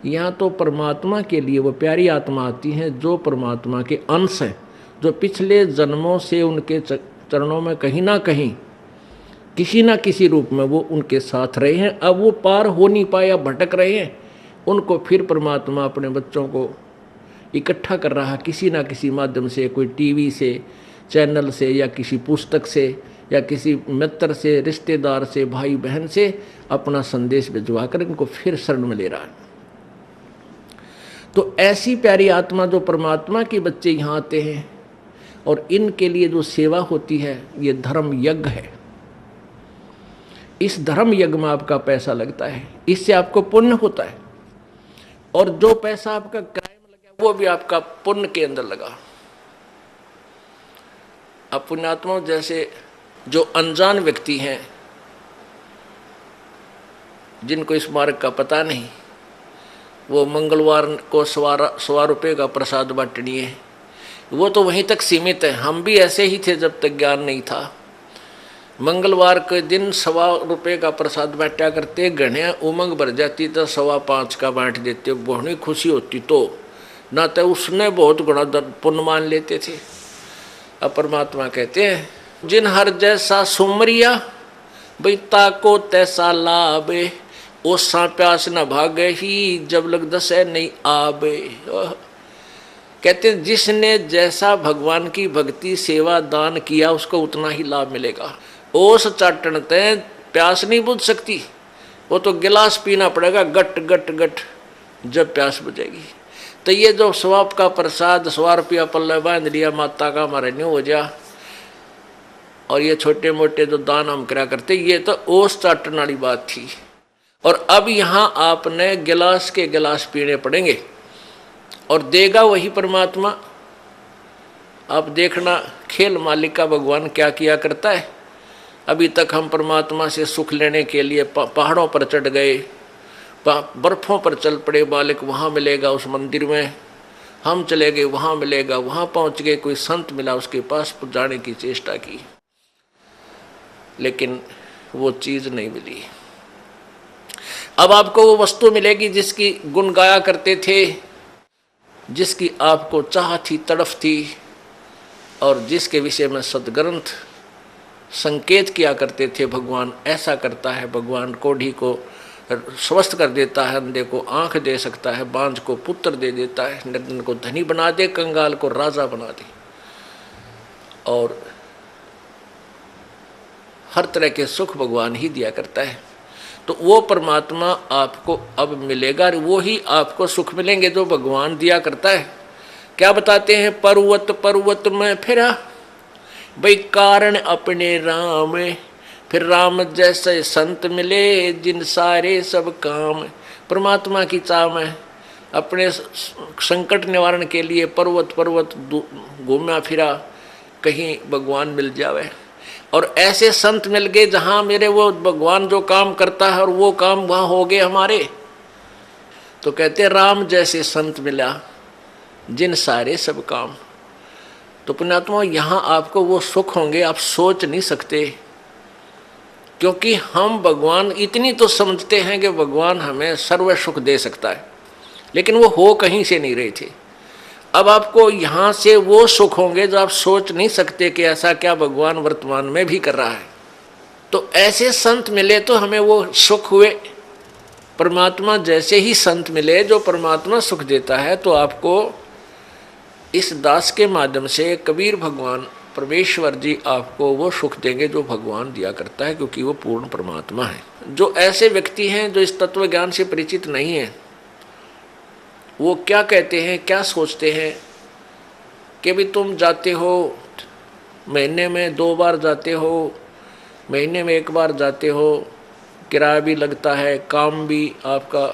यहाँ तो परमात्मा के लिए वो प्यारी आत्मा आती है जो परमात्मा के अंश हैं, जो पिछले जन्मों से उनके चरणों में कहीं ना कहीं किसी ना किसी रूप में वो उनके साथ रहे हैं। अब वो पार हो नहीं पाए, अब भटक रहे हैं, उनको फिर परमात्मा अपने बच्चों को इकट्ठा कर रहा है किसी ना किसी माध्यम से, कोई टीवी से, चैनल से, या किसी पुस्तक से, या किसी मित्र से, रिश्तेदार से, भाई बहन से अपना संदेश भिजवा कर इनको फिर शरण में ले रहा है। तो ऐसी प्यारी आत्मा जो परमात्मा के बच्चे यहाँ आते हैं और इनके लिए जो सेवा होती है, ये धर्म यज्ञ है। इस धर्म यज्ञ में आपका पैसा लगता है, इससे आपको पुण्य होता है, और जो पैसा आपका किराए में लगा वो भी आपका पुण्य के अंदर लगा। अब पुण्यात्मा जैसे जो अनजान व्यक्ति हैं, जिनको इस मार्ग का पता नहीं, वो मंगलवार को 100 रुपये का प्रसाद बांटनी है, वो तो वहीं तक सीमित है। हम भी ऐसे ही थे जब तक ज्ञान नहीं था। मंगलवार के दिन 100 रुपये का प्रसाद बांटा करते, घड़ियाँ उमंग भर जाती तो 5.25 का बांट देते, बहुत खुशी होती। तो ना तो उसने बहुत गुणा पुण्य मान लेते थे। अब परमात्मा कहते हैं, जिन हर जैसा सुमरिया बैता को तैसा लाभे, ओसा प्यास न भागे ही जब लग दसे नहीं आबे। कहते हैं जिसने जैसा भगवान की भक्ति सेवा दान किया उसको उतना ही लाभ मिलेगा। ओस चाटन ते प्यास नहीं बुझ सकती, वो तो गिलास पीना पड़ेगा गट गट गट जब प्यास बुझेगी। तो ये जो स्वाप का प्रसाद 100 रुपया पल्ले बांध लिया माता का हमारे न्यू हो जा, और ये छोटे मोटे जो दान हम करा करते, ये तो ओस चाटन वाली बात थी। और अब यहाँ आपने गिलास के गिलास पीने पड़ेंगे, और देगा वही परमात्मा। आप देखना खेल मालिक का भगवान क्या किया करता है। अभी तक हम परमात्मा से सुख लेने के लिए पहाड़ों पर चढ़ गए, बर्फों पर चल पड़े, मालिक वहाँ मिलेगा उस मंदिर में, हम चले गए वहाँ मिलेगा, वहाँ पहुँच गए, कोई संत मिला उसके पास जाने की चेष्टा की, लेकिन वो चीज़ नहीं मिली। अब आपको वो वस्तु मिलेगी जिसकी गुण गाया करते थे, जिसकी आपको चाह थी, तड़फ थी, और जिसके विषय में सदग्रंथ संकेत किया करते थे। भगवान ऐसा करता है, भगवान कोढ़ी को स्वस्थ कर देता है, अंधे को आंख दे सकता है, बांझ को पुत्र दे देता है, निर्धन को धनी बना दे, कंगाल को राजा बना दे, और हर तरह के सुख भगवान ही दिया करता है। तो वो परमात्मा आपको अब मिलेगा, वो ही आपको सुख मिलेंगे जो भगवान दिया करता है। क्या बताते हैं, पर्वत पर्वत में फिरा भाई कारण अपने राम, फिर राम जैसे संत मिले जिन सारे सब काम। परमात्मा की चाह में अपने संकट निवारण के लिए पर्वत पर्वत घूमा फिरा, कहीं भगवान मिल जावे, और ऐसे संत मिल गए जहाँ मेरे वो भगवान जो काम करता है और वो काम वहाँ हो गए हमारे। तो कहते राम जैसे संत मिला जिन सारे सब काम। तो पुण्यात्मा यहाँ आपको वो सुख होंगे आप सोच नहीं सकते, क्योंकि हम भगवान इतनी तो समझते हैं कि भगवान हमें सर्व सुख दे सकता है, लेकिन वो हो कहीं से नहीं रहे थे। अब आपको यहाँ से वो सुख होंगे जो आप सोच नहीं सकते कि ऐसा क्या भगवान वर्तमान में भी कर रहा है। तो ऐसे संत मिले तो हमें वो सुख हुए। परमात्मा जैसे ही संत मिले जो परमात्मा सुख देता है, तो आपको इस दास के माध्यम से कबीर भगवान परमेश्वर जी आपको वो सुख देंगे जो भगवान दिया करता है, क्योंकि वो पूर्ण परमात्मा है। जो ऐसे व्यक्ति हैं जो इस तत्व ज्ञान से परिचित नहीं है, वो क्या कहते हैं, क्या सोचते हैं कि भी तुम जाते हो, महीने में 2 बार जाते हो, महीने में 1 बार जाते हो, किराया भी लगता है, काम भी आपका,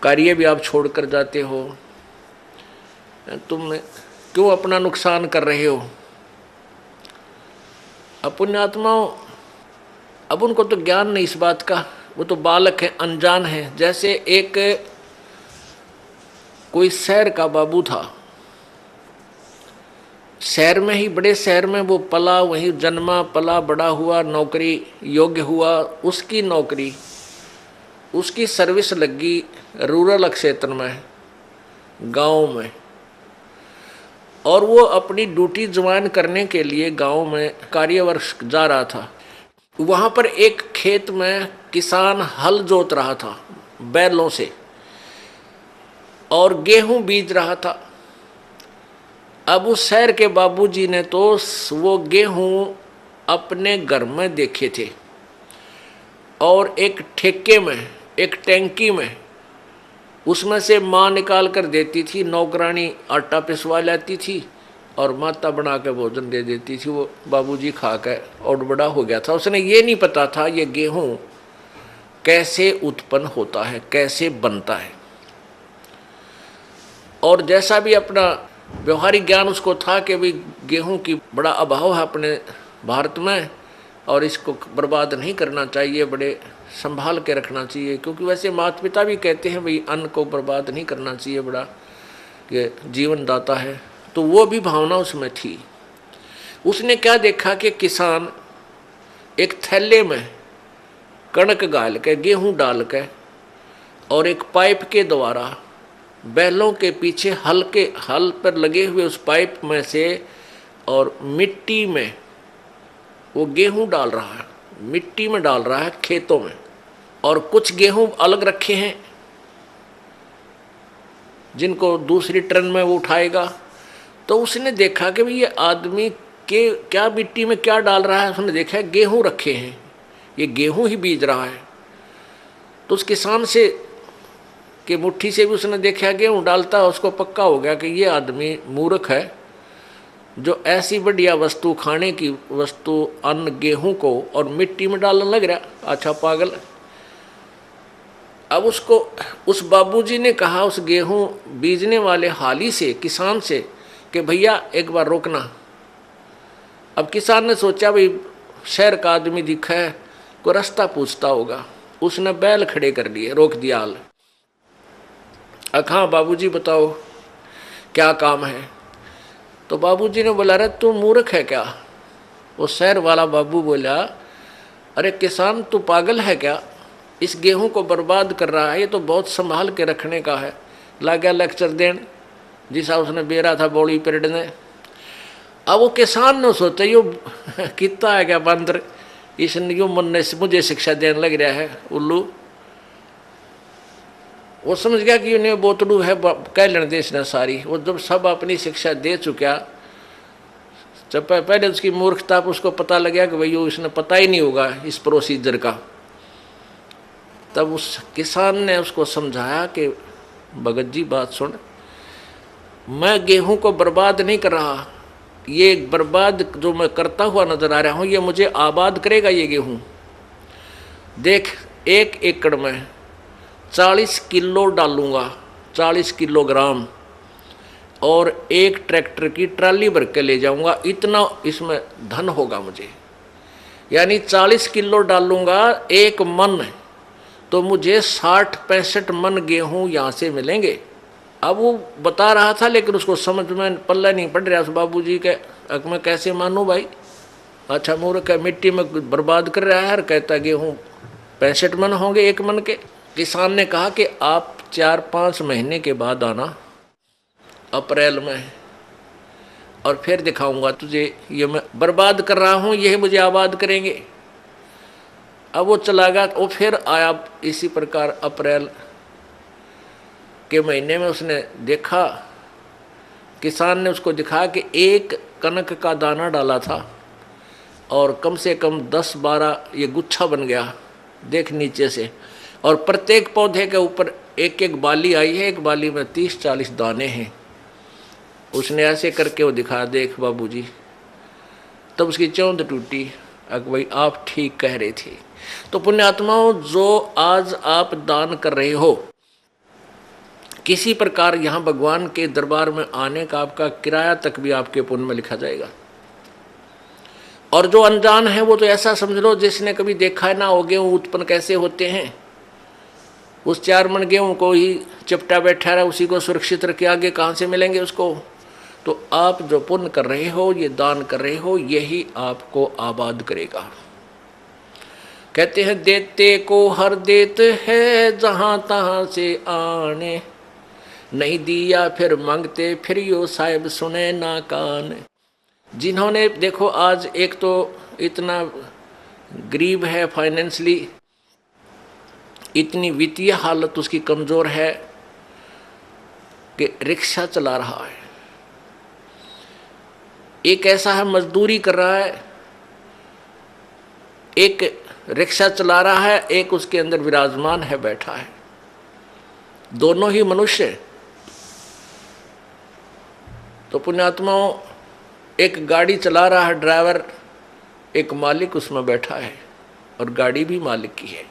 कार्य भी आप छोड़कर जाते हो, तुम क्यों अपना नुकसान कर रहे हो। अब पुण्यात्माओं, अब उनको तो ज्ञान नहीं इस बात का, वो तो बालक है, अनजान है। जैसे एक कोई शहर का बाबू था, शहर में ही, बड़े शहर में वो पला, वहीं जन्मा पला बड़ा हुआ, नौकरी योग्य हुआ, उसकी नौकरी उसकी सर्विस लगी रूरल क्षेत्र में, गांव में, और वो अपनी ड्यूटी ज्वाइन करने के लिए गांव में कार्यवर्ष जा रहा था। वहाँ पर एक खेत में किसान हल जोत रहा था बैलों से और गेहूं बीज रहा था। अब उस शहर के बाबूजी ने तो वो गेहूं अपने घर में देखे थे और एक ठेके में, एक टैंकी में, उसमें से माँ निकाल कर देती थी, नौकरानी आटा पिसवा लाती थी और माता बना के भोजन दे देती थी। वो बाबूजी खा कर और बड़ा हो गया था। उसने ये नहीं पता था ये गेहूं कैसे उत्पन्न होता है, कैसे बनता है। और जैसा भी अपना व्यवहारिक ज्ञान उसको था कि भाई गेहूं की बड़ा अभाव है अपने भारत में और इसको बर्बाद नहीं करना चाहिए, बड़े संभाल के रखना चाहिए, क्योंकि वैसे माता पिता भी कहते हैं भाई अन्न को बर्बाद नहीं करना चाहिए, बड़ा ये जीवन दाता है। तो वो भी भावना उसमें थी। उसने क्या देखा कि किसान एक थैले में कणक गाल के, गेहूं डाल के और एक पाइप के द्वारा बैलों के पीछे हल पर लगे हुए उस पाइप में से और मिट्टी में वो गेहूं डाल रहा है, मिट्टी में डाल रहा है खेतों में, और कुछ गेहूं अलग रखे हैं जिनको दूसरी ट्रेन में वो उठाएगा। तो उसने देखा कि भाई ये आदमी के क्या मिट्टी में क्या डाल रहा है। उसने देखा गेहूं रखे हैं, ये गेहूं ही बीज रहा है। तो उस किसान से कि मुट्ठी से भी उसने देखा गेहूं डालता है, उसको पक्का हो गया कि ये आदमी मूर्ख है जो ऐसी बढ़िया वस्तु, खाने की वस्तु, अन्न, गेहूं को और मिट्टी में डालने लग रहा, अच्छा पागल। अब उसको उस बाबूजी ने कहा उस गेहूं बीजने वाले हाली से, किसान से, कि भैया एक बार रोकना। अब किसान ने सोचा भाई शहर का आदमी दिखा है, कोई रास्ता पूछता होगा। उसने बैल खड़े कर लिए, रोक दिया हाल। हाँ बाबूजी बताओ क्या काम है। तो बाबूजी ने बोला अरे तू मूर्ख है क्या। वो शहर वाला बाबू बोला अरे किसान तू पागल है क्या, इस गेहूं को बर्बाद कर रहा है, ये तो बहुत संभाल के रखने का है। ला गया लेक्चर देन जिसा उसने बेरा था बॉडी पीरियड ने। अब वो किसान ने सोचा यो कितना है क्या बंदर, इसने यो मन ने मुझे शिक्षा देने लग रहा है उल्लू। वो समझ गया कि उन्हें बोतड़ू है कह लेने दे इसने सारी। वो जब सब अपनी शिक्षा दे चुका, जब पहले उसकी मूर्खता पर उसको पता लगा कि भाई इसने पता ही नहीं होगा इस प्रोसीजर का, तब उस किसान ने उसको समझाया कि भगत जी बात सुन, मैं गेहूं को बर्बाद नहीं कर रहा, ये बर्बाद जो मैं करता हुआ नजर आ रहा हूँ ये मुझे आबाद करेगा ये गेहूं। देख 1 एकड़ में 40 किलो डालूंगा, 40 किलोग्राम, और एक ट्रैक्टर की ट्राली भर के ले जाऊंगा, इतना इसमें धन होगा मुझे। यानी 40 किलो डालूंगा 1 मन, तो मुझे 60-65 मन गेहूं यहाँ से मिलेंगे। अब वो बता रहा था लेकिन उसको समझ में पल्ला नहीं पड़ रहा उस बाबूजी के। अब मैं कैसे मानूं भाई, अच्छा मूर्ख है, मिट्टी में बर्बाद कर रहा है और कहता गेहूं 65 मन होंगे 1 मन के। किसान ने कहा कि आप 4-5 महीने के बाद आना, अप्रैल में, और फिर दिखाऊंगा तुझे ये मैं बर्बाद कर रहा हूँ, यही मुझे आबाद करेंगे। अब वो चला गया। वो फिर आया इसी प्रकार अप्रैल के महीने में। उसने देखा, किसान ने उसको दिखाया कि 1 कनक का दाना डाला था और कम से कम 10-12 ये गुच्छा बन गया, देख नीचे से, और प्रत्येक पौधे के ऊपर 1-1 बाली आई है, एक बाली में 30-40 दाने हैं। उसने ऐसे करके वो दिखा, देख बाबूजी। तब उसकी चौंध टूटी, अगर भाई आप ठीक कह रहे थे। तो पुण्यात्माओं, जो आज आप दान कर रहे हो, किसी प्रकार यहाँ भगवान के दरबार में आने का आपका किराया तक भी आपके पुण्य में लिखा जाएगा। और जो अनजान है वो तो ऐसा समझ लो जिसने कभी देखा ना हो गेहूँ उत्पन्न कैसे होते हैं, उस 4 मन गेहूँ को ही चिपटा बैठा रहा, उसी को सुरक्षित रखे, आगे कहाँ से मिलेंगे उसको। तो आप जो पुण्य कर रहे हो, ये दान कर रहे हो, यही आपको आबाद करेगा। कहते हैं देते को हर देत है जहां तहां से आने, नहीं दिया फिर मांगते फिर यो साहिब सुने ना कान। जिन्होंने देखो आज एक तो इतना गरीब है, फाइनेंशियली इतनी वित्तीय हालत उसकी कमजोर है कि रिक्शा चला रहा है, एक ऐसा है मजदूरी कर रहा है, एक रिक्शा चला रहा है, एक उसके अंदर विराजमान है, बैठा है, दोनों ही मनुष्य। तो पुण्यात्माओं, एक गाड़ी चला रहा है ड्राइवर, एक मालिक उसमें बैठा है और गाड़ी भी मालिक की है।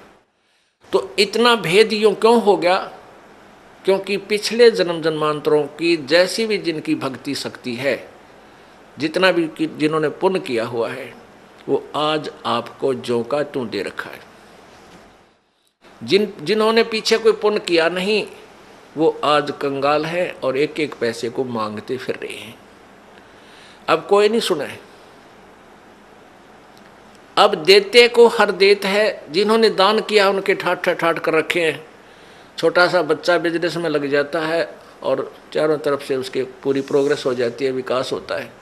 तो इतना भेद यूं क्यों हो गया? क्योंकि पिछले जन्म जन्मांतरों की जैसी भी जिनकी भक्ति शक्ति है, जितना भी जिन्होंने पुण्य किया हुआ है, वो आज आपको ज्यों का त्यों दे रखा है। जिन्होंने पीछे कोई पुण्य किया नहीं, वो आज कंगाल है और एक एक पैसे को मांगते फिर रहे हैं। अब कोई नहीं सुना है। अब देते को हर देत है। जिन्होंने दान किया उनके ठाट ठाट कर रखे हैं। छोटा सा बच्चा बिजनेस में लग जाता है और चारों तरफ से उसके पूरी प्रोग्रेस हो जाती है, विकास होता है,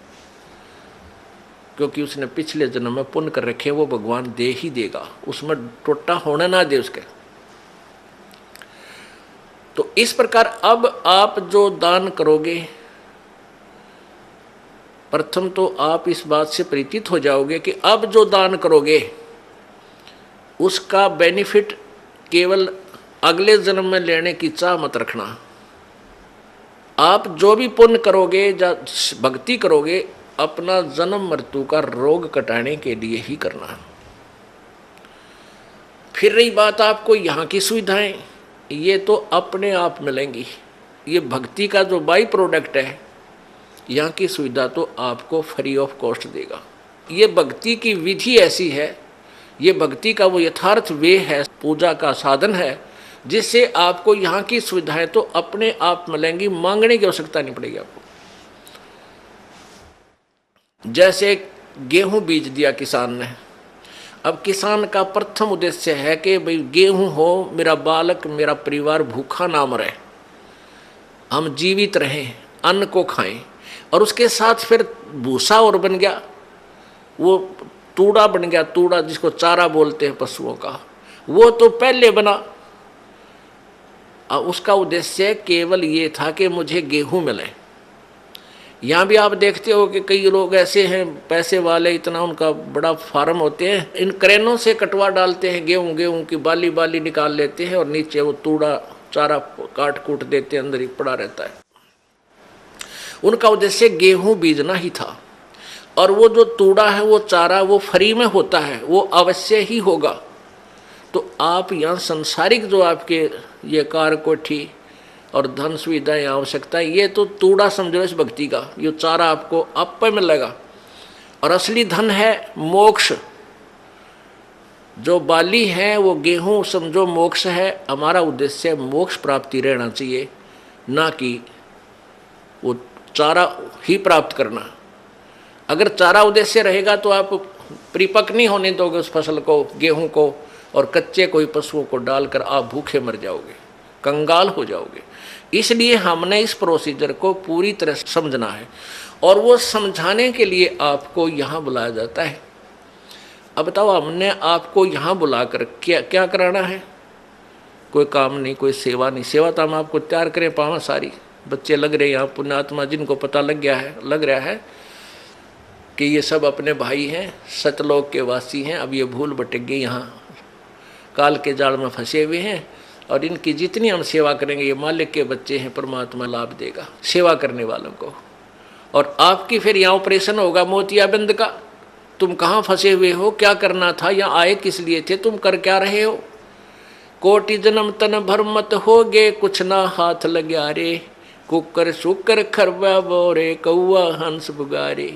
क्योंकि उसने पिछले जन्म में पुण्य कर रखे, वो भगवान दे ही देगा, उसमें टोटा होने ना दे उसके। तो इस प्रकार अब आप जो दान करोगे, प्रथम तो आप इस बात से परिचित हो जाओगे कि अब जो दान करोगे उसका बेनिफिट केवल अगले जन्म में लेने की चाह मत रखना। आप जो भी पुण्य करोगे या भक्ति करोगे, अपना जन्म मृत्यु का रोग कटाने के लिए ही करना। फिर रही बात आपको यहाँ की सुविधाएं, ये तो अपने आप मिलेंगी। ये भक्ति का जो बाई प्रोडक्ट है, यहाँ की सुविधा तो आपको फ्री ऑफ कॉस्ट देगा। ये भक्ति की विधि ऐसी है, ये भक्ति का वो यथार्थ वे है, पूजा का साधन है, जिससे आपको यहाँ की सुविधाएं तो अपने आप मिलेंगी, मांगने की आवश्यकता नहीं पड़ेगी आपको। जैसे गेहूं बीज दिया किसान ने, अब किसान का प्रथम उद्देश्य है कि भाई गेहूं हो, मेरा बालक मेरा परिवार भूखा ना मरे, हम जीवित रहें, अन्न को खाएं। और उसके साथ फिर भूसा और बन गया, वो तूड़ा बन गया, तूड़ा जिसको चारा बोलते हैं पशुओं का, वो तो पहले बना। उसका उद्देश्य केवल ये था कि मुझे गेहूं मिले। यहाँ भी आप देखते हो कि कई लोग ऐसे हैं पैसे वाले, इतना उनका बड़ा फार्म होते हैं, इन क्रेनों से कटवा डालते हैं गेहूं की बाली बाली निकाल लेते हैं और नीचे वो तूड़ा चारा काट कूट देते हैं, अंदर ही पड़ा रहता है। उनका उद्देश्य गेहूं बीजना ही था। और वो जो तूड़ा है, वो चारा, वो फ्री में होता है, वो अवश्य ही होगा। तो आप यहाँ संसारिक जो आपके ये कार कोठी और धन सुविधाएं आवश्यकता है, ये तो तूड़ा समझो इस भक्ति का, ये चारा आपको आप पे मिलेगा। और असली धन है मोक्ष। जो बाली है वो गेहूं समझो मोक्ष है। हमारा उद्देश्य मोक्ष प्राप्ति रहना चाहिए, ना कि वो चारा ही प्राप्त करना। अगर चारा उद्देश्य रहेगा तो आप परिपक्व नहीं होने दोगे उस फसल को, गेहूं को, और कच्चे कोई पशुओं को डालकर आप भूखे मर जाओगे, कंगाल हो जाओगे। इसलिए हमने इस प्रोसीजर को पूरी तरह समझना है, और वो समझाने के लिए आपको यहाँ बुलाया जाता है। अब बताओ, हमने आपको यहाँ बुलाकर क्या क्या कराना है? कोई काम नहीं, कोई सेवा नहीं। सेवा तो हम आपको तैयार करें पावा सारी, बच्चे लग रहे हैं यहाँ, पुण्यात्मा जिनको पता लग रहा है कि ये सब अपने भाई हैं, सतलोक के वासी हैं। अब ये भूल भटक गई, यहाँ काल के जाल में फंसे हुए हैं, और इनकी जितनी हम सेवा करेंगे, ये मालिक के बच्चे हैं, परमात्मा लाभ देगा सेवा करने वालों को। और आपकी फिर यहाँ ऑपरेशन होगा मोतियाबिंद का। तुम कहाँ फंसे हुए हो, क्या करना था, यहाँ आए किस लिए थे, तुम कर क्या रहे हो? कोटि जन्म तन भर मत होगे, कुछ ना हाथ लग्या रे, कुकर शुकर खरबा बोरे, कौआ हंस बुगारे।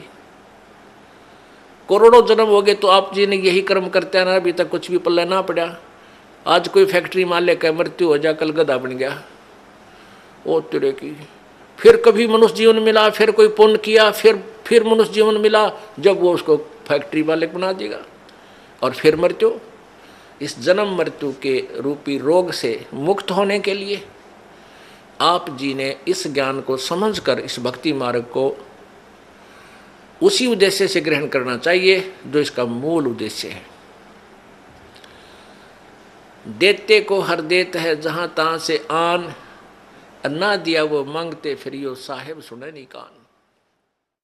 करोड़ों जन्म हो गए तो आप जी ने यही कर्म करते हैं ना, अभी तक कुछ भी पल्ला ना पड़ा। आज कोई फैक्ट्री मालिक का मृत्यु हो जा, कल गधा बन गया, ओ तेरे की। फिर कभी मनुष्य जीवन मिला, फिर कोई पुण्य किया, फिर मनुष्य जीवन मिला, जब वो उसको फैक्ट्री मालिक बना देगा, और फिर मृत्यु। इस जन्म मृत्यु के रूपी रोग से मुक्त होने के लिए आप जी ने इस ज्ञान को समझकर इस भक्ति मार्ग को उसी उद्देश्य से ग्रहण करना चाहिए जो इसका मूल उद्देश्य है। देते को हर देत है जहां तहां से आन, ना दिया वो मांगते फिर यो साहेब सुने नहीं कान।